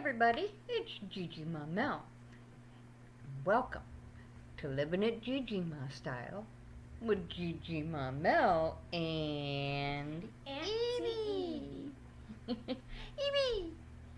everybody, it's Gigi Ma Mel. Welcome to Living It Gigi Ma Style with Gigi Ma Mel and Evie. Evie!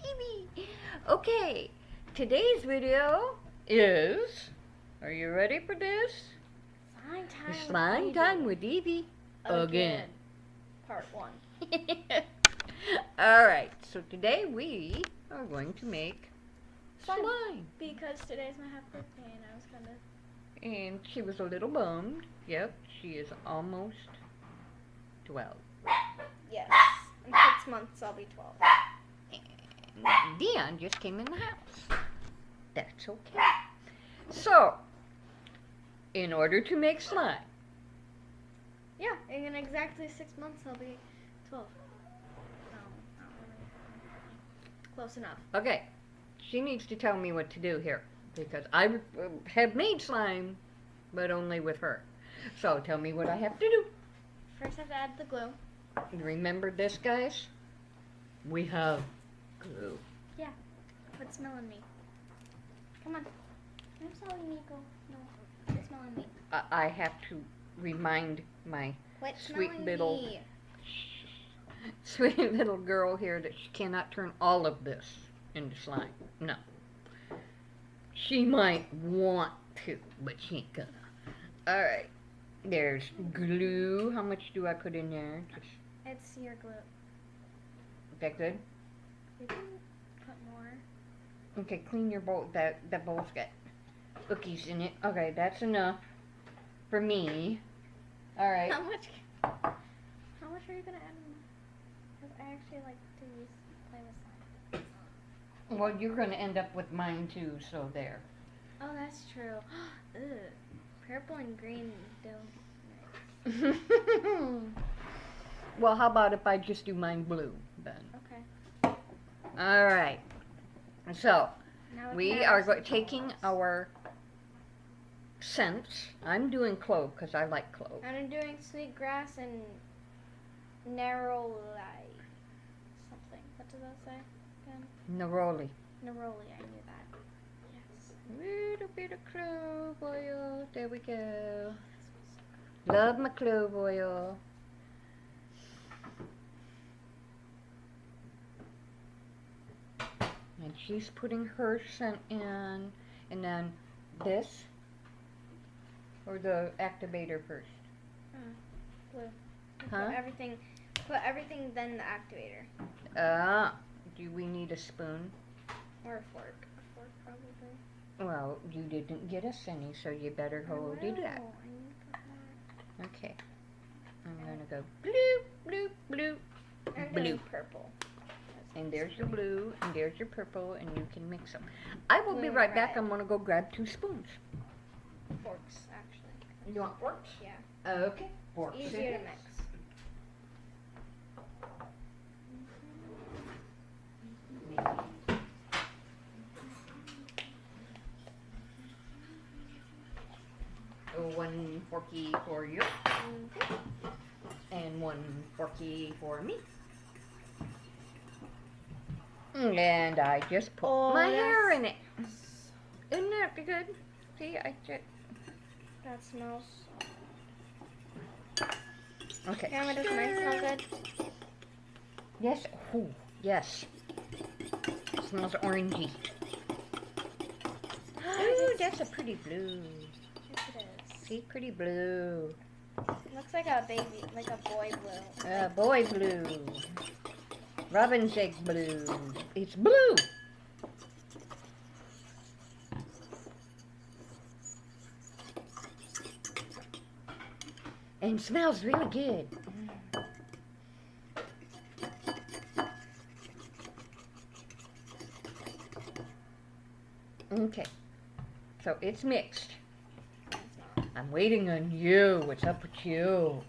Evie! Okay, today's video is, are you ready for this? Slime Time with Evie again. Part 1. Alright, so today we are going to make slime. Because today's my half birthday and I was gonna... And she was a little bummed. Yep, she is almost 12. Yes. In 6 months I'll be 12. And Dion just came in the house. That's okay. So, in order to make slime. Yeah, in exactly 6 months I'll be 12. No, not really. Close enough. Okay, she needs to tell me what to do here. Because I have made slime, but only with her. So tell me what I have to do. First I have to add the glue. Remember this, guys? We have glue. Yeah. Quit smelling me. Come on. I'm smelling me. Go. No. Quit smelling me. I have to remind my Quit sweet smelling little me. sweet little girl here that she cannot turn all of this into slime. No. She might want to, but she ain't gonna. Alright. There's glue. How much do I put in there? Just, It's your glue. is that good? You can put more. Okay, clean your bowl. That bowl's got cookies in it. Okay, that's enough for me. Alright. How much are you gonna add? Because I actually like to play with slime. Well, you're gonna end up with mine too, so there. Oh, that's true. Ugh. Purple and green don't mix. Well, how about if I just do mine blue then? Okay. Alright. So, Now we are taking our scents. I'm doing clove because I like clove. And I'm doing sweet grass and narrow light. Something. What does that say again? Neroli. Neroli, I knew that. Yes. Little bit of clove oil. There we go. Love my clove oil. And she's putting her scent in. And then this. Or the activator first. Blue. Huh? Put everything, then the activator. Do we need a spoon? Or a fork. A fork, probably. Well, you didn't get us any, so you better go do that. I need to put more. Okay. I'm gonna go bloop, bloop, bloop, I'm blue. doing purple. And there's your blue, and there's your purple, and you can mix them. I will be Blue right and back. red. I'm gonna go grab 2 spoons. Forks, actually. You want forks? Yeah. Okay. Forks. Easier to mix. One forky for you, and 1 forky for me. And I just put my hair in it. Isn't that good? See, I just... That smells. Okay. Grandma, does mine smell good? Yes. Ooh, yes. It smells orangey. Ooh, that's a pretty blue. Yes, it is. See, pretty blue. Looks like a baby, like a boy blue. Boy blue. Robin's egg blue. It's blue. And smells really good. Okay, so it's mixed. I'm waiting on you. What's up with you?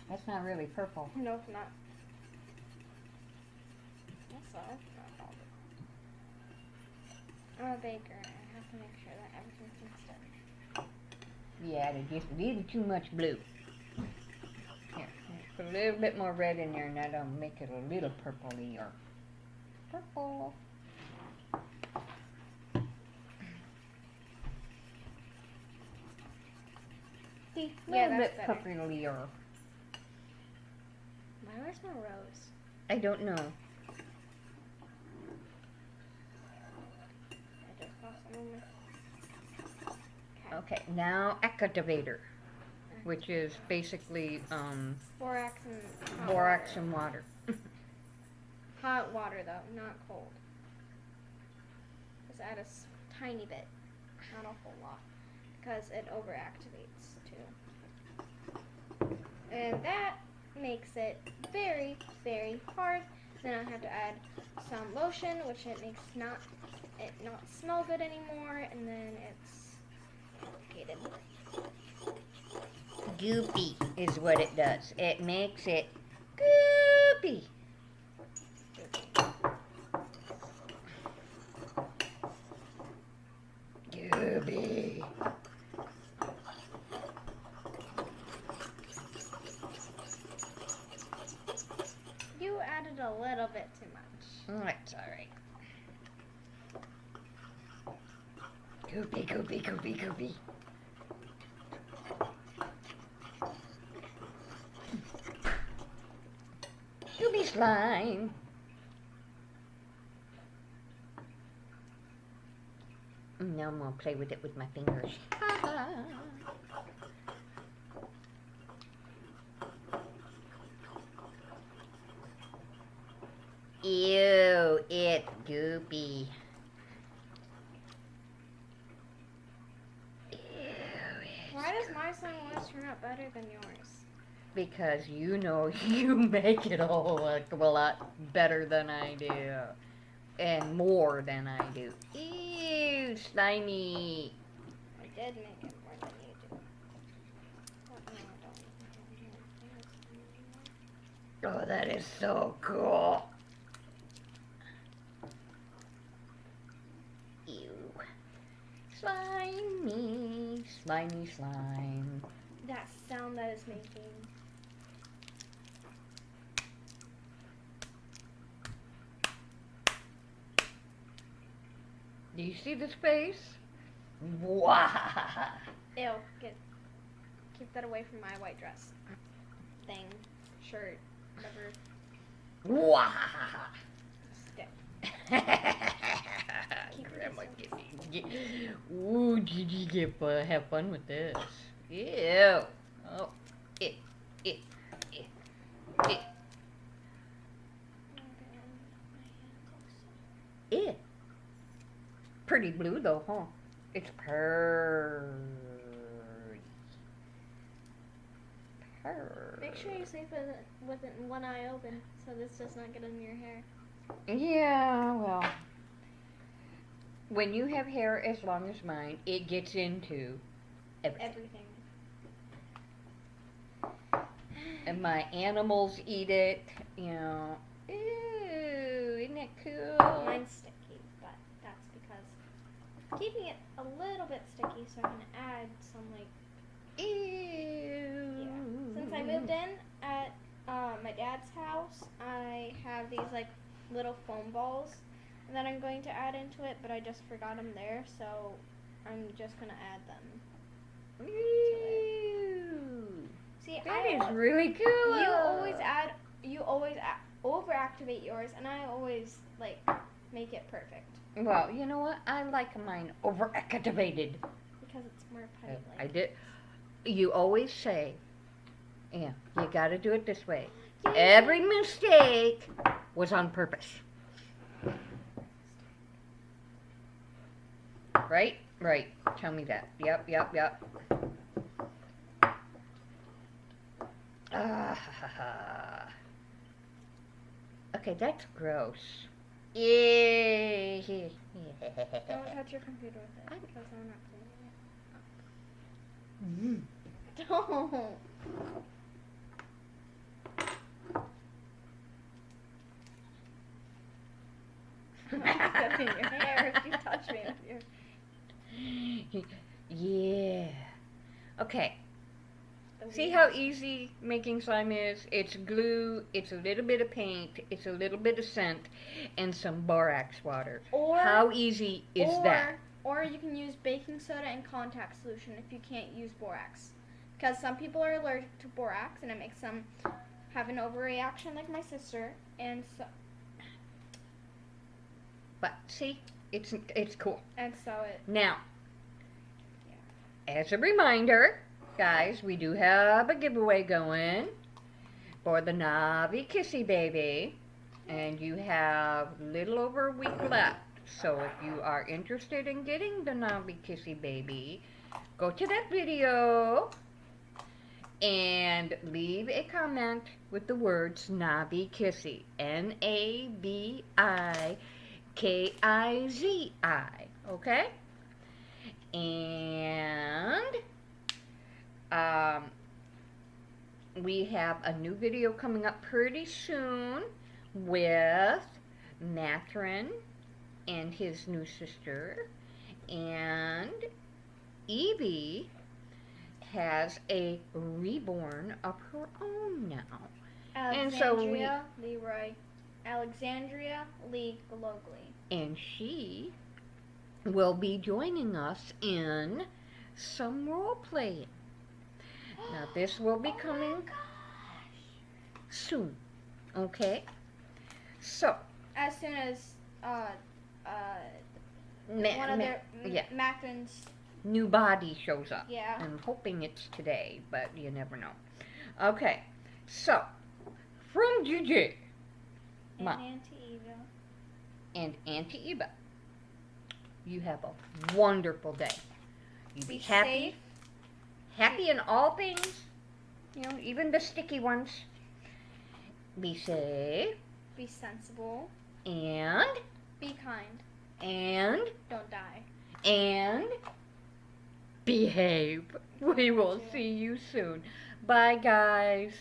That's not really purple. No, it's not. That's all. I'm a baker. I have to make sure that everything's mixed in. You added just a little too much blue. Here, put a little bit more red in there, and that'll make it a little purpley or purple. See, a Yeah, little that's bit better. purpley or Why do I smell rose? I don't know. I just saw some of my... Okay, now activator, which is basically Borax and hot borax water. and water. Hot water though, not cold. Just add a tiny bit, not a whole lot, because it overactivates too. And that makes it very, very hard. Then I have to add some lotion, which it makes it not smell good anymore, and then it's complicated. Goopy is what it does. It makes it goopy. Goopy. You added a little bit too much. That's alright. Goopy, goopy, goopy, goopy. Goopy slime. Now I'm gonna play with it with my fingers. Ew, it's goopy. Ew, Why does my slime always turn out better than yours? because you know you make it all look a lot better than I do. And more than I do. Ew, slimy. I did make it more than you do. But no, I don't. Oh, that is so cool. Ew. Slimy, slimy slime. That sound that it's making. Do you see this face? Wow. Ew, keep that away from my white dress. Thing, shirt, whatever. Wow. Stick. Grandma, ooh, Gigi, have fun with this. Ew. Oh, it. It. Pretty blue though, huh? It's purty. Make sure you sleep with it one eye open so this does not get in your hair. Yeah, well, when you have hair as long as mine, it gets into everything. And my animals eat it, you know. Ew, isn't that cool? Mine's sticky, but that's because I'm keeping it a little bit sticky so I can add some Ew. Since I moved in at my dad's house, I have these little foam balls that I'm going to add into it, but I just forgot them there, so I'm just gonna add them. Ew. See, That is really cool. You always overactivate yours, and I always make it perfect Well, you know what? I like mine overactivated. because it's more putty. I did. You always say, yeah, you got to do it this way. Every mistake was on purpose. Right? Right. Tell me that. Yep. Okay, that's gross. Yeah. Don't touch your computer with it because I'm not cleaning it. Don't. I'll get in your hair if you touch me with your Okay. The See weeds. how easy making slime is? It's glue, it's a little bit of paint, it's a little bit of scent, and some borax water. Or How easy is that? Or you can use baking soda and contact solution if you can't use borax. Because some people are allergic to borax and it makes them have an overreaction like my sister. And so But see, it's cool. it Now, as a reminder, guys, we do have a giveaway going for the Navi Kissy Baby. And you have little over a week left. So if you are interested in getting the Navi Kissy Baby, go to that video and leave a comment with the words Navi Kissy. Navikizi. Okay? And we have a new video coming up pretty soon with Matron and his new sister, and Evie has a reborn of her own now. Alexandria Lee Glogly. And she will be joining us in some role playing. Now this will be coming soon. Okay? So As soon as one of their Macron's new body shows up. Yeah. I'm hoping it's today, but you never know. Okay, so from Gigi and Auntie Eva and Auntie Eva, you have a wonderful day. You be happy, safe. happy in all things. You know, even the sticky ones. Be safe. Be sensible. And Be kind. and Don't die. and behave. We will see you soon. Bye, guys.